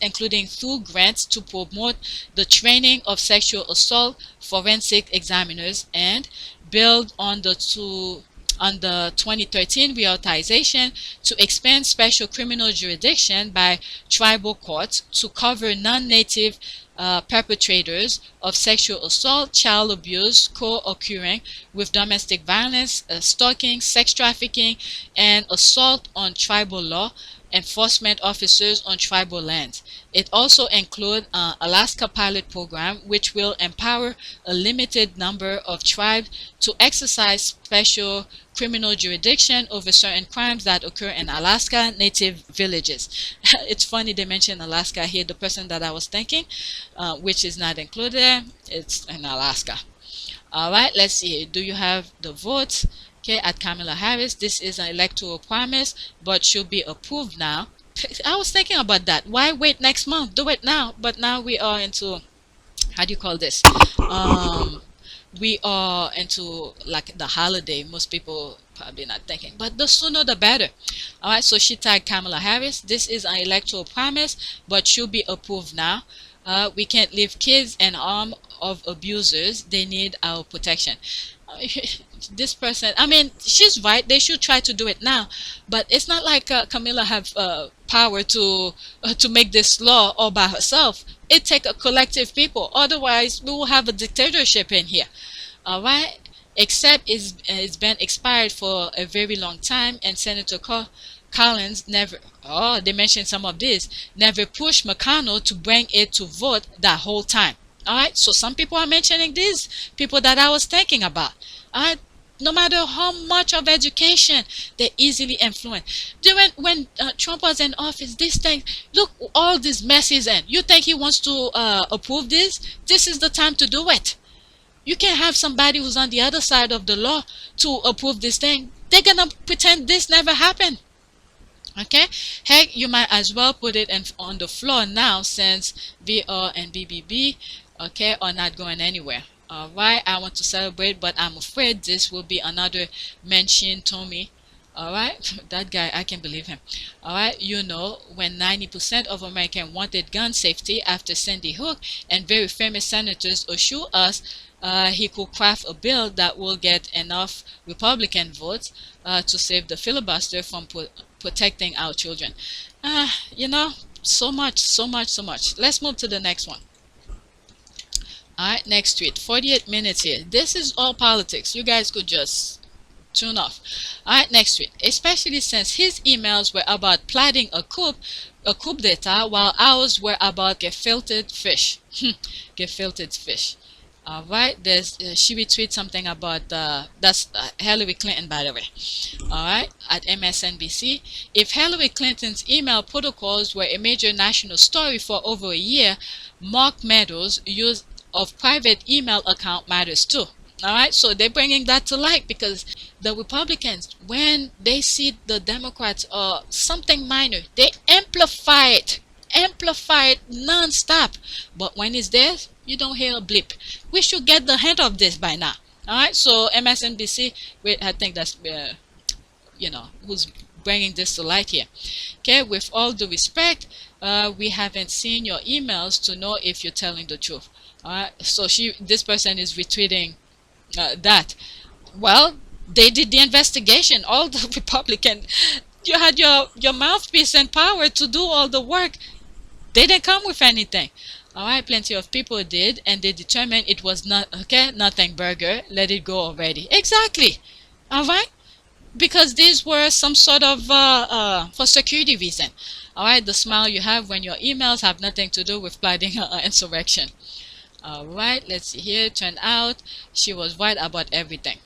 including through grants to promote the training of sexual assault forensic examiners, and build on the 2013 reauthorization to expand special criminal jurisdiction by tribal courts to cover non-native perpetrators of sexual assault, child abuse co-occurring with domestic violence, stalking, sex trafficking, and assault on tribal law enforcement officers on tribal lands. It also includes Alaska pilot program, which will empower a limited number of tribes to exercise special criminal jurisdiction over certain crimes that occur in Alaska native villages. It's funny they mentioned Alaska here. The person that I was thinking, which is not included there, it's in Alaska. All right, let's see. Do you have the votes? Okay, at Kamala Harris, this is an electoral promise, but should be approved now. I was thinking about that. Why wait next month? Do it now. But now we are into, how do you call this? We are into like the holiday. Most people probably not thinking, but the sooner the better. All right, so she tagged Kamala Harris. This is an electoral promise, but should be approved now. We can't leave kids in arms of abusers. They need our protection. This person, I mean, she's right. They should try to do it now, but it's not like Camilla have power to make this law all by herself. It take a collective people. Otherwise, we will have a dictatorship in here. All right. Except it's been expired for a very long time, and Senator Collins never. Oh, they mentioned some of this. Never pushed McConnell to bring it to vote that whole time. All right, so some people are mentioning these people that I was thinking about. All right, no matter how much of education, they're easily influenced. When Trump was in office, this thing, look, all these messes in. You think he wants to approve this? This is the time to do it. You can't have somebody who's on the other side of the law to approve this thing. They're gonna pretend this never happened. Okay, heck, you might as well put it on the floor now, since VR and BBB, okay, are not going anywhere. All right, I want to celebrate, but I'm afraid this will be another mention to me. All right, that guy, I can believe him. All right, you know, when 90% of Americans wanted gun safety after Sandy Hook, and very famous senators assure us he could craft a bill that will get enough Republican votes to save the filibuster from protecting our children. You know, so much. Let's move to the next one. All right, next tweet. 48 minutes here. This is all politics. You guys could just tune off. All right, next tweet. Especially since his emails were about plotting a coup d'etat, while ours were about gefilte fish. Gefilte fish. All right, there's she retweeted something about that's Hillary Clinton, by the way. All right, at MSNBC. If Hillary Clinton's email protocols were a major national story for over a year, Mark Meadows' use of private email account matters too. All right, so they're bringing that to light because the Republicans, when they see the Democrats are something minor, they amplify it non-stop. But when it's there, you don't hear a blip. We should get the hint of this by now. All right, so MSNBC, I think that's you know, who's bringing this to light here. Okay, with all due respect, we haven't seen your emails to know if you're telling the truth. All right, so this person is retweeting that. Well, They did the investigation. All the Republican, you had your mouthpiece and power to do all the work. They didn't come with anything. All right, plenty of people did, and they determined it was not okay. Nothing burger. Let it go already. Exactly. All right, because these were some sort of for security reason. All right, the smile you have when your emails have nothing to do with planning an insurrection. All right, let's see here. Turned out she was right about everything.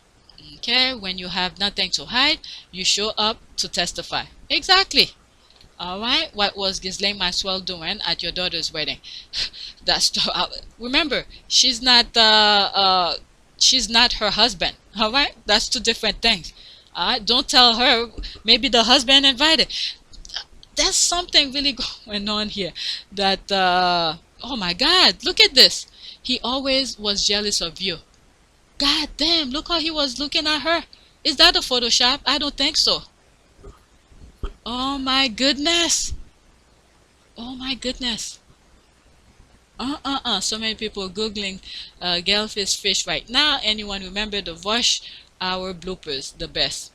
Okay, when you have nothing to hide, you show up to testify. Exactly. All right, what was Ghislaine Maxwell doing at your daughter's wedding? That's remember, she's not her husband. All right, that's two different things. All right, don't tell her. Maybe the husband invited. There's something really going on here. That oh my God, look at this. He always was jealous of you. God damn, look how he was looking at her. Is that a Photoshop? I don't think so. Oh my goodness. Oh my goodness. So many people Googling Gelfish fish right now. Anyone remember the Rush Hour bloopers? The best.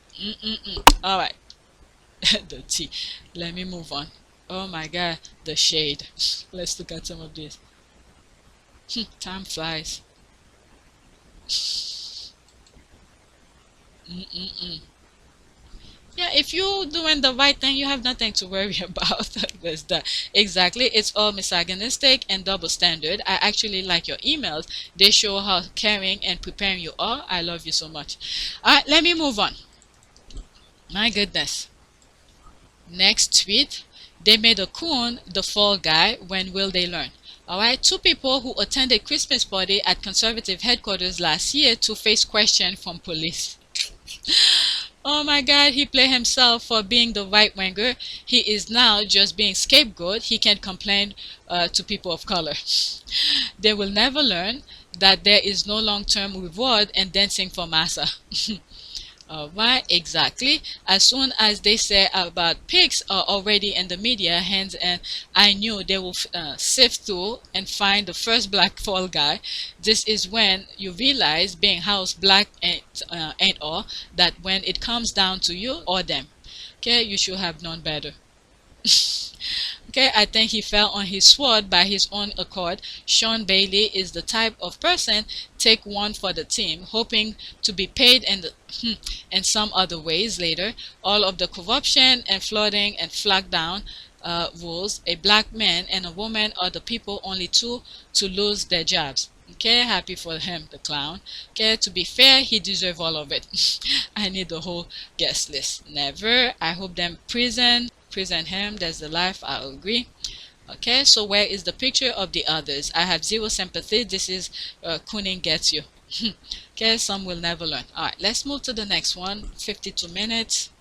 Alright. The tea. Let me move on. Oh my God. The shade. Let's look at some of this. Time flies. Yeah, if you're doing the right thing, you have nothing to worry about. That's that. Exactly. It's all misogynistic and double standard. I actually like your emails. They show how caring and preparing you are. I love you so much. Alright, let me move on. My goodness. Next tweet. They made a coon the fall guy. When will they learn? Alright, two people who attended Christmas party at conservative headquarters last year to face question from police. Oh my God, he played himself for being the right winger. He is now just being scapegoat. He can complain to people of color. They will never learn that there is no long-term reward in dancing for massa. Alright, exactly. As soon as they say about pigs are already in the media hands, and I knew they will sift through and find the first black fall guy. This is when you realize being house black ain't all, that when it comes down to you or them. Okay, you should have known better. Okay, I think he fell on his sword by his own accord. Sean Bailey is the type of person take one for the team, hoping to be paid in some other ways later. All of the corruption and flooding and flag down rules. A black man and a woman are the people only two to lose their jobs. Okay, happy for him, the clown. Okay, to be fair, he deserves all of it. I need the whole guest list. Never. I hope them prison him. That's the life. I agree. Okay, so where is the picture of the others? I have zero sympathy. This is cooning gets you. Okay, some will never learn. Alright, let's move to the next one. 52 minutes.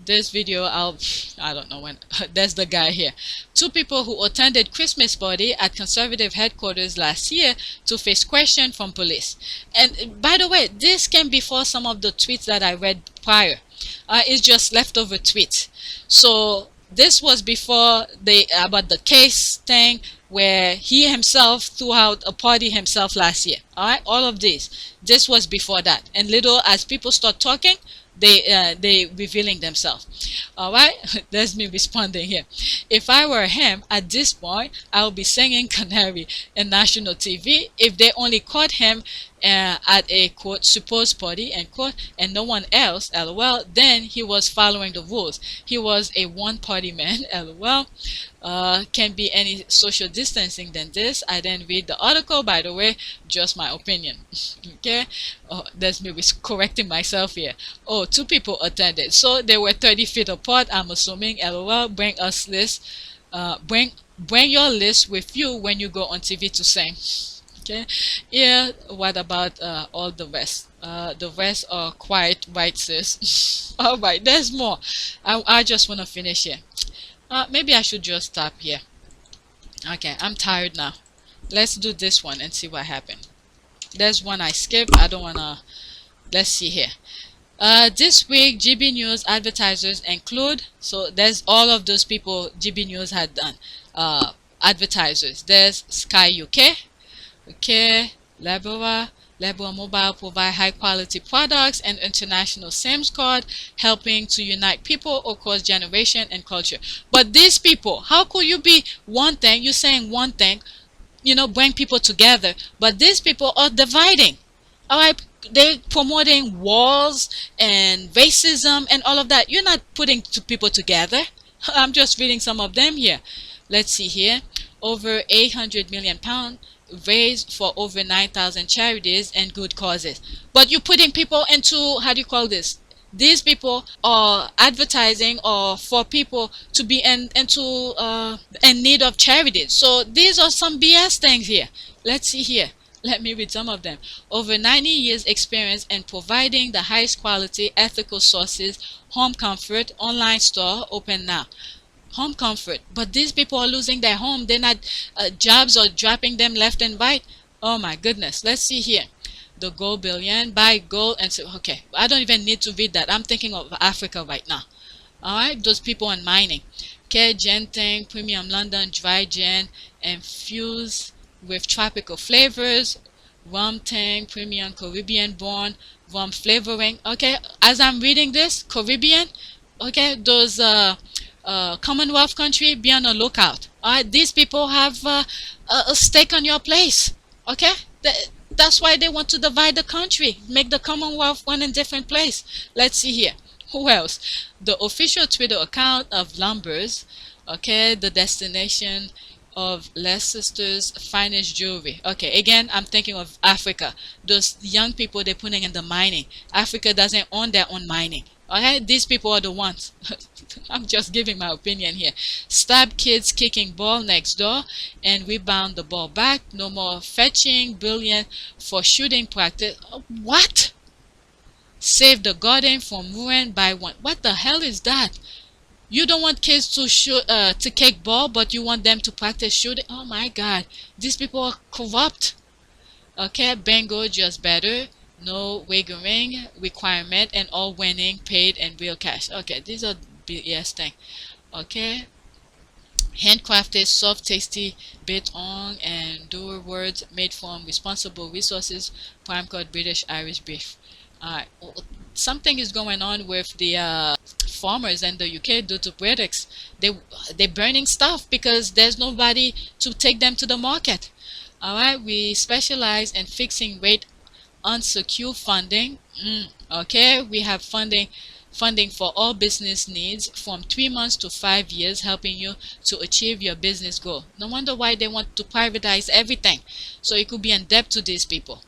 This video, I don't know when. There's the guy here. Two people who attended Christmas party at conservative headquarters last year to face question from police. And by the way, this came before some of the tweets that I read prior. It's just leftover tweets. So this was before about the case thing where he himself threw out a party himself last year. All right, all of this was before that. And little as people start talking, they revealing themselves. All right, there's me responding here. If I were him at this point, I would be singing Canary in national TV. If they only caught him at a quote supposed party end quote and no one else, lol, then he was following the rules. He was a one-party man, lol. Can be any social distancing than this. I didn't read the article, by the way, just my opinion. Okay, that's me correcting myself here. Oh, two people attended, so they were 30 feet apart, I'm assuming, lol. Bring us list, bring your list with you when you go on TV to sing. Okay, yeah, what about all the rest? The rest are quite right, sis. All right, there's more. I just want to finish here. Maybe I should just stop here. Okay, I'm tired now. Let's do this one and see what happened. There's one I skipped. I don't want to. Let's see here. This week, GB News advertisers include, so there's all of those people GB News had done. Advertisers. There's Sky UK. Okay, Labora, Lebron Mobile provide high quality products and international SIMs card, helping to unite people across generation and culture. But these people, how could you be one thing, you're saying one thing, bring people together, but these people are dividing. All right, they promoting wars and racism and all of that. You're not putting people together. I'm just reading some of them here. Let's see here. Over 800 million pounds raised for over 9,000 charities and good causes. But you're putting people into, how do you call this? These people are advertising or for people to be in need of charities. So these are some BS things here. Let's see here. Let me read some of them. Over 90 years experience in providing the highest quality ethical sources, home comfort, online store, open now. Home comfort, but these people are losing their home. They're not, jobs are dropping them left and right. Oh my goodness. Let's see here. The gold billion, buy gold and so, okay, I don't even need to read that. I'm thinking of Africa right now. All right, those people in mining. Okay, gin thing, premium London dry gin infused with tropical flavors, rum tang, premium Caribbean born rum flavoring. Okay, as I'm reading this, Caribbean, okay, those Commonwealth country, be on the lookout. All right, these people have a stake on your place. Okay, that's why they want to divide the country, make the Commonwealth one in different place. Let's see here. Who else? The official Twitter account of Lumbers. Okay, the destination of Leicester's finest jewelry. Okay, again, I'm thinking of Africa. Those young people they're putting in the mining. Africa doesn't own their own mining. Okay, these people are the ones. I'm just giving my opinion here. Stab kids kicking ball next door and rebound the ball back. No more fetching billion for shooting practice. What? Save the garden from ruin by one. What the hell is that? You don't want kids to shoot, to kick ball, but you want them to practice shooting. Oh my God, these people are corrupt. Okay, bingo, just better. No wagering requirement and all winning paid in real cash. Okay, these are BS thing. Okay, handcrafted, soft, tasty, bit on and doer words made from responsible resources. Prime code British Irish beef. Alright, something is going on with the farmers in the UK due to Brexit. They're burning stuff because there's nobody to take them to the market. Alright, we specialize in fixing rate unsecured funding. Okay, we have funding for all business needs from 3 months to 5 years, helping you to achieve your business goal. No wonder why they want to privatize everything, so you could be in debt to these people.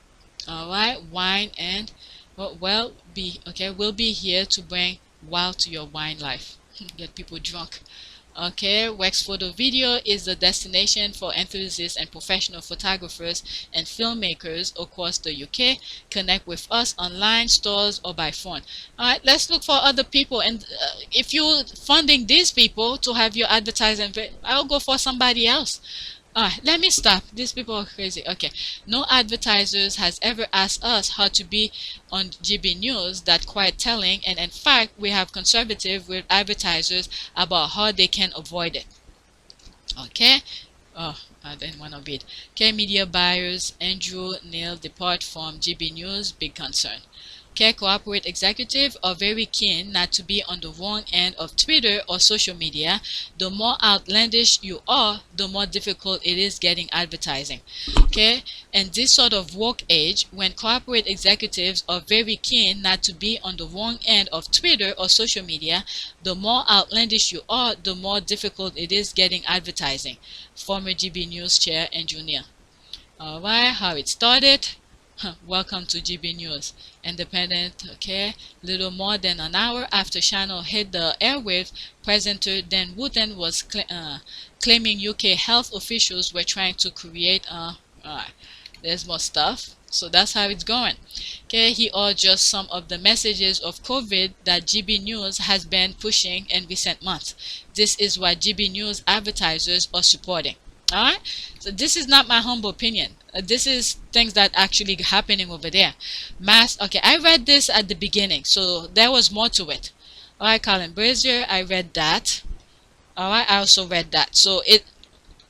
Alright, wine and we'll be here to bring wow to your wine life. Get people drunk. Okay, Wax Photo Video is the destination for enthusiasts and professional photographers and filmmakers across the UK. Connect with us online, stores, or by phone. Alright, let's look for other people. And if you're funding these people to have your advertising, I'll go for somebody else. Let me stop. These people are crazy. Okay, no advertisers has ever asked us how to be on GB News. That quite telling, and in fact we have conservative with advertisers about how they can avoid it. Okay, I didn't want to read. Okay, media buyers Andrew Neil depart from GB News, big concern. Okay, corporate executives are very keen not to be on the wrong end of Twitter or social media. The more outlandish you are, the more difficult it is getting advertising. Okay, and this sort of woke age, when corporate executives are very keen not to be on the wrong end of Twitter or social media, the more outlandish you are, the more difficult it is getting advertising. Former GB News chair Andrew Neil. Alright, how it started. Welcome to GB News. Independent. Okay, little more than an hour after Channel hit the airwaves, presenter Dan Wootton was claiming UK health officials were trying to create there's more stuff. So that's how it's going. Okay, here are just some of the messages of COVID that GB News has been pushing in recent months. This is what GB News advertisers are supporting. Alright, so this is not my humble opinion. This is things that actually happening over there. Okay, I read this at the beginning, so there was more to it. Alright, Colin Brazier, I read that. Alright, I also read that. So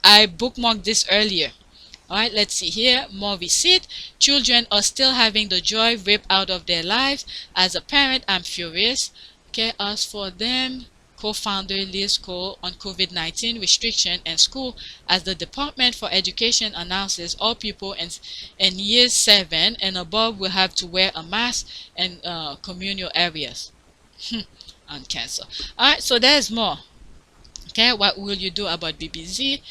I bookmarked this earlier. All right, let's see here. More receipt. Children are still having the joy ripped out of their lives. As a parent, I'm furious. Okay, as for them, co-founder Liz Cole on COVID-19 restriction and school, as the Department for Education announces all people in years 7 and above will have to wear a mask in communal areas. On cancer. All right, so there's more. Okay, what will you do about BBC?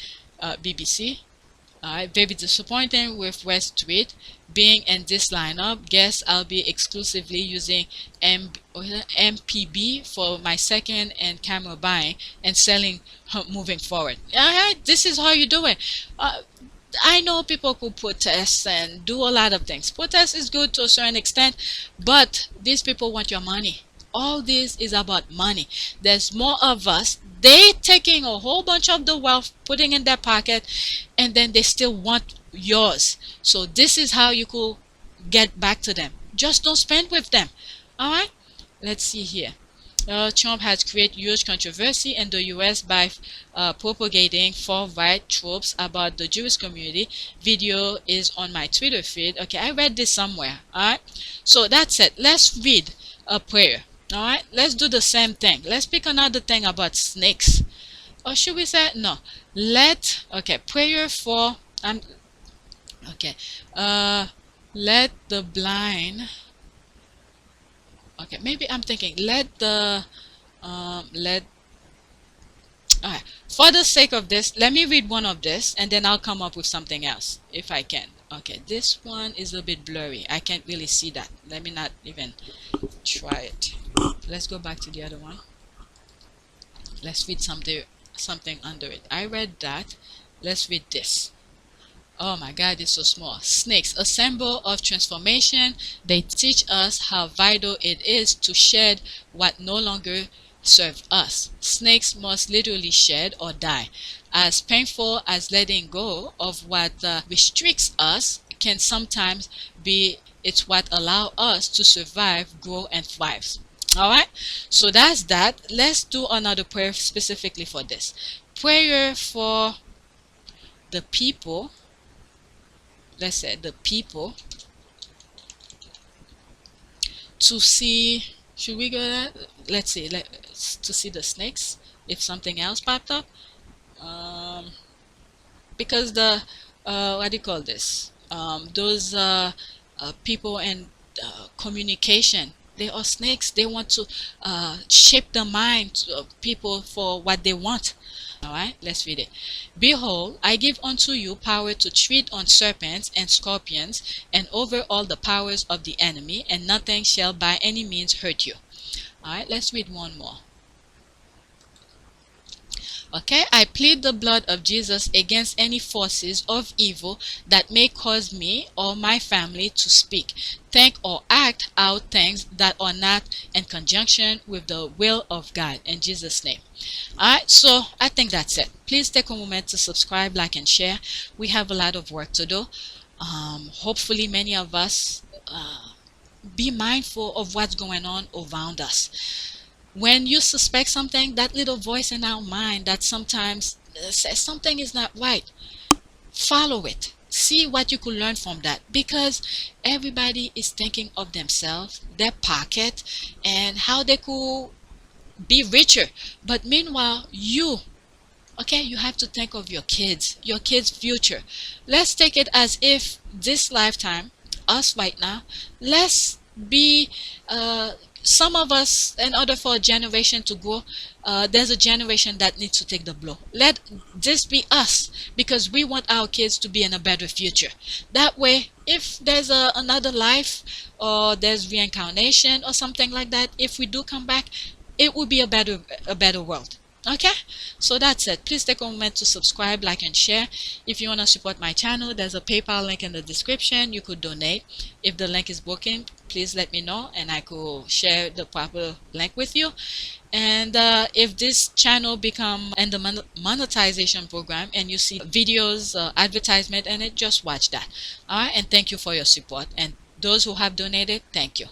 Alright, very disappointing with West Tweet being in this lineup. Guess I'll be exclusively using MPB for my second and camera buying and selling moving forward. Alright, this is how you do it. I know people could protest and do a lot of things. Protest is good to a certain extent, but these people want your money. All this is about money. There's more of us. They taking a whole bunch of the wealth, putting in their pocket, and then they still want yours. So this is how you could get back to them. Just don't spend with them. All right, let's see here. Trump has created huge controversy in the US by propagating far-right tropes about the Jewish community. Video is on my Twitter feed. Okay, I read this somewhere. All right, so that's it. Let's read a prayer. All right, let's do the same thing. Let's pick another thing about snakes. Or should we say no? Prayer for let the blind. Okay, maybe I'm thinking alright, for the sake of this, let me read one of this and then I'll come up with something else if I can. Okay, this one is a bit blurry. I can't really see that. Let me not even try it. Let's go back to the other one. Let's read something under it. I read that. Let's read this. Oh my God, it's so small. Snakes, a symbol of transformation. They teach us how vital it is to shed what no longer serves us. Snakes must literally shed or die. As painful as letting go of what restricts us can sometimes be, it's what allows us to survive, grow, and thrive. All right, so that's that. Let's do another prayer specifically for this. Prayer for the people. Let's say the people to see. Should we go there? Let's see. To see the snakes. If something else popped up, because the what do you call this? Those people in communication. They are snakes. They want to shape the mind of people for what they want. Alright, let's read it. Behold, I give unto you power to tread on serpents and scorpions, and over all the powers of the enemy, and nothing shall by any means hurt you. Alright, let's read one more. Okay, I plead the blood of Jesus against any forces of evil that may cause me or my family to speak, think, or act out things that are not in conjunction with the will of God. In Jesus' name. Alright, so I think that's it. Please take a moment to subscribe, like, and share. We have a lot of work to do. Hopefully many of us be mindful of what's going on around us. When you suspect something, that little voice in our mind that sometimes says something is not right, follow it. See what you could learn from that, because everybody is thinking of themselves, their pocket, and how they could be richer. But meanwhile, you have to think of your kids' future. Let's take it as if this lifetime, us right now, let's be some of us, in order for a generation to grow, there's a generation that needs to take the blow. Let this be us, because we want our kids to be in a better future. That way, if there's another life, or there's reincarnation or something like that, if we do come back, it will be a better world. Okay, so that's it. Please take a moment to subscribe, like, and share. If you want to support my channel, there's a PayPal link in the description. You could donate. If the link is broken, please let me know and I could share the proper link with you. And if this channel become in the monetization program and you see videos, advertisement in it, just watch that. All right, and thank you for your support. And those who have donated, thank you.